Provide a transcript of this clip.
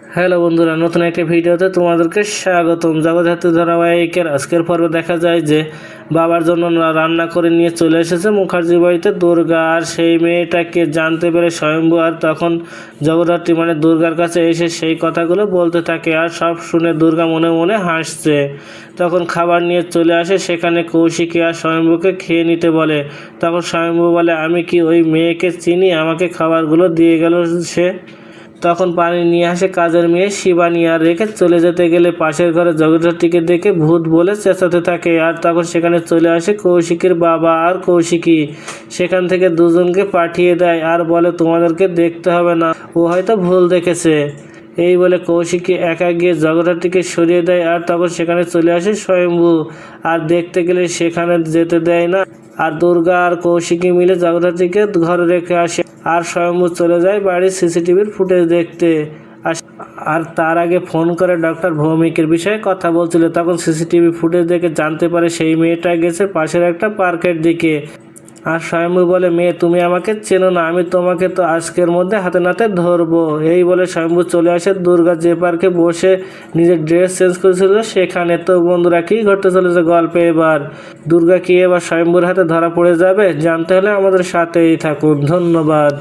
Hello বন্ধুরা, নতুন একটা ভিডিওতে তোমাদেরকে স্বাগতম। জগদ্ধাত্রী ধারাবাহিকের আজকের পর্বে দেখা যায় যে বাবার জন্য রান্না করে নিয়ে চলে এসেছে মুখার্জি বাড়িতে দুর্গা। আর সেই মেয়েটাকে জানতে পেরে স্বয়ম্ভু আর তখন জগদ্ধাত্রী মানে দুর্গার কাছে এসে সেই কথাগুলো বলতে থাকে। আর সব শুনে দুর্গা মনে মনে হাসছে। তখন খাবার নিয়ে চলে আসে, সেখানে কৌশিকী আর স্বয়ম্ভুকে খেয়ে নিতে বলে। তখন স্বয়ম্ভু বলে, আমি কি ওই মেয়েকে চিনি? আমাকে খাবারগুলো দিয়ে গেল সে। তখন পানি নিয়ে আসে কাজের মেয়ে শিবানী। আর রেখে চলে যেতে গেলে পাশের ঘরে জগদ্ধাত্রীকে দেখে ভূত বলে চেঁচাতে থাকে। আর তখন সেখানে চলে আসে কৌশিকীর বাবা আর কৌশিকী। সেখান থেকে দুজনকে পাঠিয়ে দেয় আর বলে, তোমাদেরকে দেখতে হবে না, ও হয়তো ভুল দেখেছে। এই বলে কৌশিকী একা গিয়ে জগদ্ধাত্রীকে সরিয়ে দেয়। আর তখন সেখানে চলে আসে স্বয়ম্ভু। আর দেখতে গেলে সেখানে যেতে দেয় না। আর দুর্গা আর কৌশিকী মিলে জগদ্ধাত্রীকে ঘরে রেখে আসে। আর স্বয়ম্ভু চলে যায় বাড়ির সিসিটিভির ফুটেজ দেখতে। আর তার আগে ফোন করে ডক্টর ভৌমিকের বিষয়ে কথা বলছিল। তখন সিসিটিভি ফুটেজ দেখে জানতে পারে সেই মেয়েটা গেছে পাশের একটা পার্কের দিকে। আর স্বয়ম্ভু বলে, মেয়ে তুমি আমাকে চেনো না, আমি তোমাকে তো আজকের মধ্যে হাতে নাতে ধরবো। এই বলে স্বয়ম্ভু চলে আসে দুর্গা যে পার্কে বসে নিজের ড্রেস চেঞ্জ করেছিল সেখানে। তো বন্ধুরা, কি ঘটতে চলেছে গল্পে এবার? দুর্গা কি এবার স্বয়ম্ভুর হাতে ধরা পড়ে যাবে? জানতে হলে আমাদের সাথেই থাকুন। ধন্যবাদ।